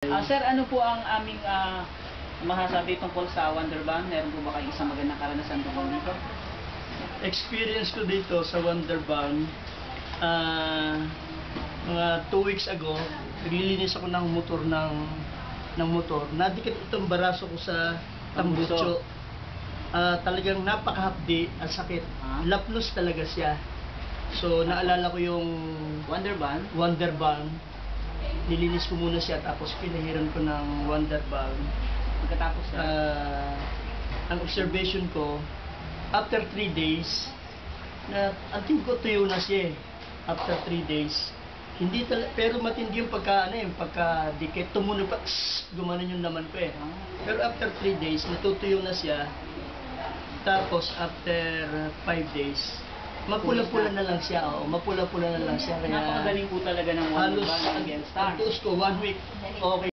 Sir, ano po ang aming masasabi tungkol sa Wonderban? Meron po ba kayong isang magandang karanasan tungkol dito? Experience ko dito sa Wonderban, mga 2 weeks ago, naglilinis ako ng motor ng motor. Nadikit itong baraso ko sa tambutso. Talagang napakahapdi, ang sakit. Lapnos talaga siya. So, naalala ko yung Wonderban. Nilinis ko muna siya, tapos pinahiran ko ng Wonderban. Pagkatapos Ang observation ko, after 3 days, ang tingin ko tuyo na siya eh. After 3 days. Hindi pero matindi yung pagka-dikit. Tumunog pa, gumanon yung laman ko eh. Pero after 3 days, natutuyo na siya. Tapos after 5 days, mapula-pula na lang siya. Mapula-pula na lang siya. Kaya napakagaling po talaga ng halos Wonderban against Star. ang tuos ko 1 week, okay